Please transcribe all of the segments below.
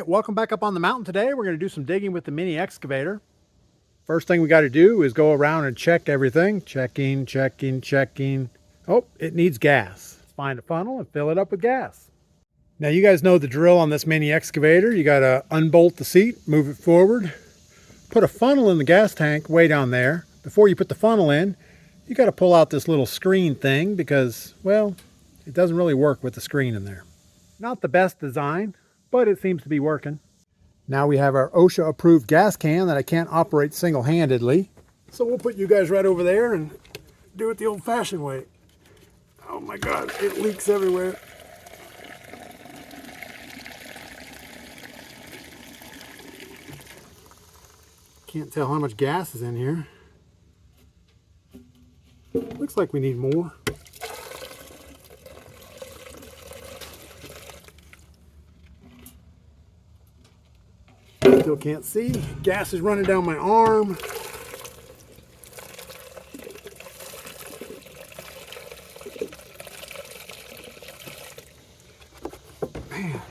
welcome back up on the mountain today. We're going to do some digging with the mini excavator. First thing we got to do is go around and check everything. Checking. Oh, it needs gas. Let's find a funnel and fill it up with gas. Now you guys know the drill on this mini excavator. You got to unbolt the seat, move it forward, put a funnel in the gas tank way down there. Before you put the funnel in, you got to pull out this little screen thing because, well, it doesn't really work with the screen in there. Not the best design, but it seems to be working. Now we have our OSHA approved gas can that I can't operate single-handedly. So we'll put you guys right over there and do it the old-fashioned way. Oh my God, it leaks everywhere. Can't tell how much gas is in here. Looks like we need more. Still can't see. Gas is running down my arm. Man.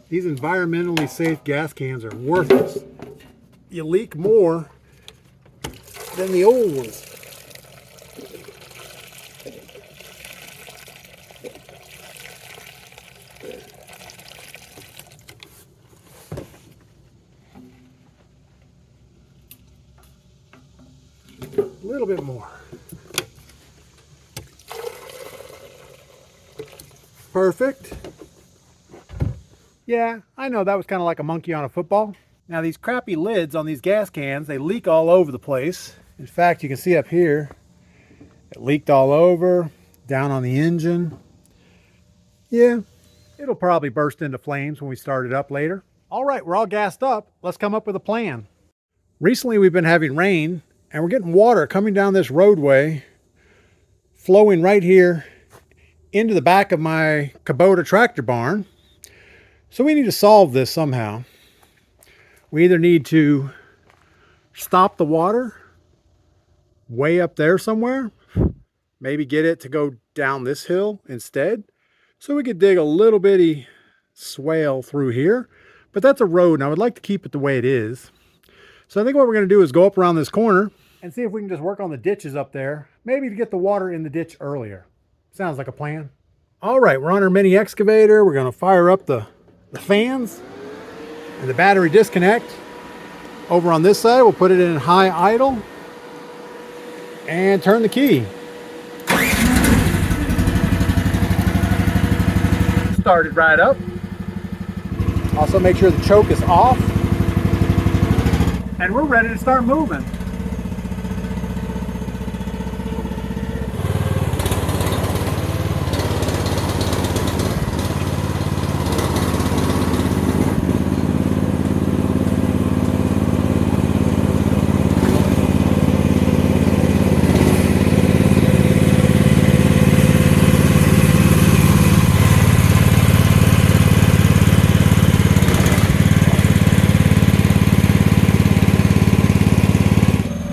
These environmentally safe gas cans are worthless. You leak more than the old ones. A little bit more. Perfect. Yeah, I know that was kind of like a monkey on a football. Now these crappy lids on these gas cans, they leak all over the place. In fact, you can see up here, it leaked all over, down on the engine. Yeah, it'll probably burst into flames when we start it up later. All right, we're all gassed up. Let's come up with a plan. Recently we've been having rain and we're getting water coming down this roadway, flowing right here into the back of my Kubota tractor barn. So we need to solve this somehow. We either need to stop the water way up there somewhere, maybe get it to go down this hill instead, so we could dig a little bitty swale through here. But that's a road, and I would like to keep it the way it is. So I think what we're going to do is go up around this corner and see if we can just work on the ditches up there, maybe to get the water in the ditch earlier. Sounds like a plan. All right, we're on our mini excavator. We're going to fire up the fans and the battery disconnect. Over on this side, we'll put it in high idle and turn the key. Started right up. Also make sure the choke is off. And we're ready to start moving.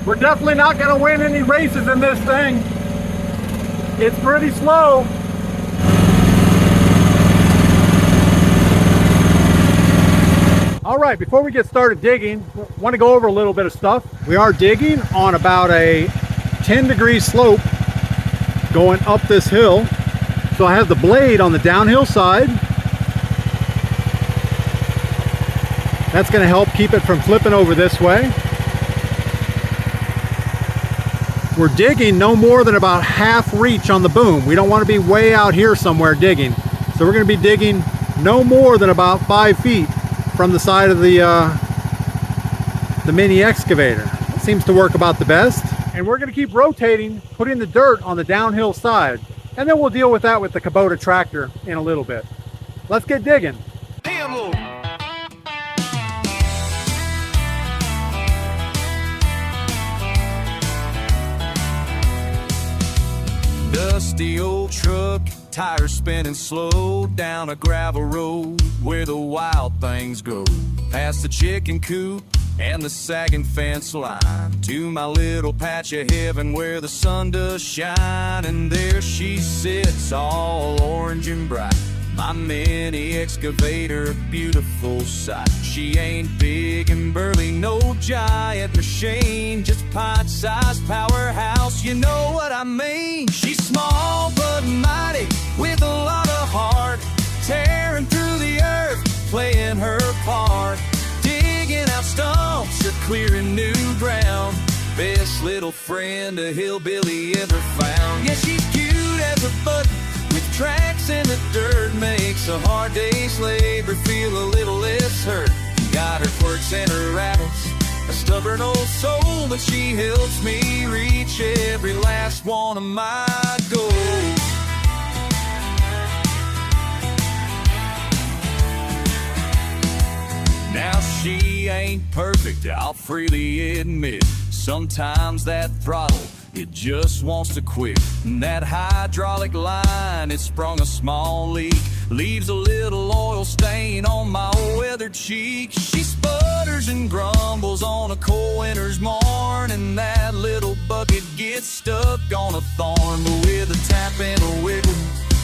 We're definitely not going to win any races in this thing. It's pretty slow. All right, before we get started digging, I want to go over a little bit of stuff. We are digging on about a 10-degree slope going up this hill. So I have the blade on the downhill side. That's going to help keep it from flipping over this way. We're digging no more than about half reach on the boom. We don't want to be way out here somewhere digging. So we're going to be digging no more than about 5 feet from the side of the mini excavator. It seems to work about the best. And we're going to keep rotating, putting the dirt on the downhill side. And then we'll deal with that with the Kubota tractor in a little bit. Let's get digging. Dusty old truck, tires spinning slow down a gravel road where the wild things go. Past the chicken coop and the sagging fence line to my little patch of heaven where the sun does shine. And there she sits, all orange and bright, My mini excavator, a beautiful sight. She ain't big and burly, no giant machine, just pint-sized powerhouse, you know what I mean. She's small but mighty, with a lot of heart, tearing through the earth, playing her part, digging out stumps or clearing new ground. Best little friend a hillbilly ever found. Yeah, she's cute as a button, with tracks in the dirt, makes a hard day's labor feel a little less hurt. Got her quirks and her rattles, a stubborn old soul, but she helps me reach every last one of my goals. Now she ain't perfect, I'll freely admit. Sometimes that throttle, it just wants to quit. And that hydraulic line, it sprung a small leak, leaves a little oil stain on my weathered cheek. She sputters and grumbles on a cold winter's morn, and that little bucket gets stuck on a thorn. But with a tap and a wiggle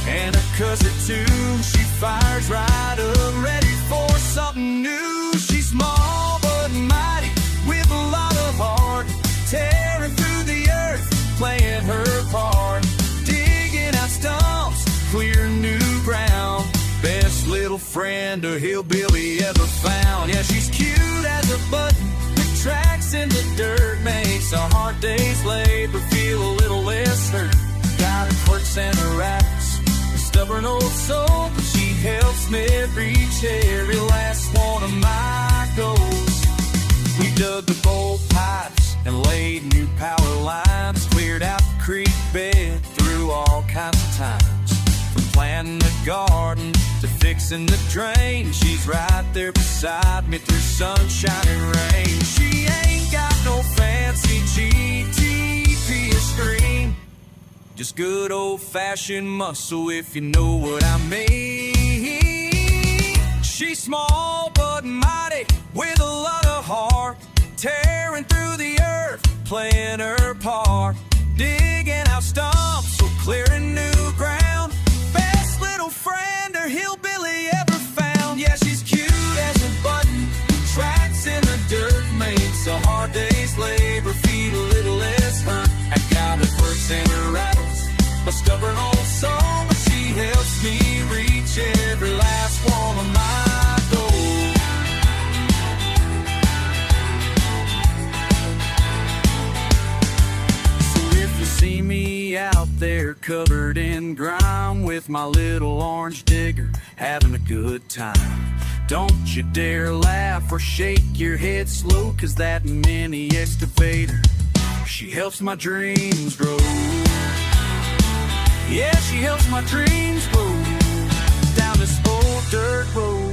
and a cuss or two, she fires right up, ready for something new. She's small but mighty, with a lot of heart, tearing through the earth, playing her part, digging out stumps, clear new ground. Best little friend a hillbilly ever found. Yeah, she's cute as a button, with tracks in the dirt, makes a hard day's labor feel a little less hurt. Got her quirks and her rattles, a stubborn old soul, but she helps me reach every last one of my goals. We dug the bowl pipes and laid new power lines, cleared out the creek bed through all kinds of times. From planting the garden to fixing the drain, she's right there beside me through sunshine and rain. She ain't got no fancy GTP or screen, just good old-fashioned muscle, if you know what I mean. She's small but mighty, with a lot of heart, tearing through the earth, playing her part, digging out stumps, so clearing new ground. Best little friend her hillbilly ever found. Yeah, she's cute as a button, tracks in the dirt, makes a hard day's labor feel a little less hurt. I got her quirks and her rattles, a stubborn old soul, but she helps me reach every last one of my goals. See me out there covered in grime, with my little orange digger, having a good time. Don't you dare laugh or shake your head slow, 'cause that mini excavator, she helps my dreams grow. Yeah, she helps my dreams grow down this old dirt road.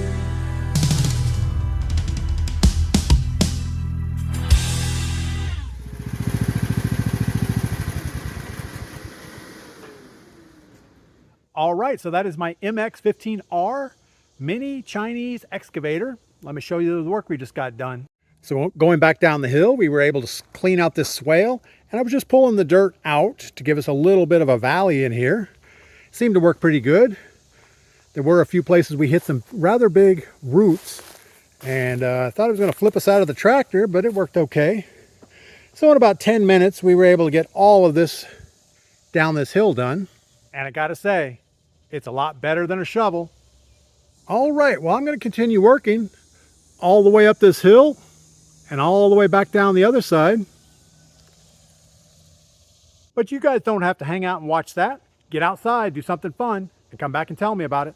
All right, so that is my MX-15R mini Chinese excavator. Let me show you the work we just got done. So going back down the hill, we were able to clean out this swale, and I was just pulling the dirt out to give us a little bit of a valley in here. Seemed to work pretty good. There were a few places we hit some rather big roots, and I thought it was going to flip us out of the tractor, but it worked okay. So in about 10 minutes, we were able to get all of this down this hill done. And I gotta say, it's a lot better than a shovel. All right, well, I'm going to continue working all the way up this hill and all the way back down the other side. But you guys don't have to hang out and watch that. Get outside, do something fun, and come back and tell me about it.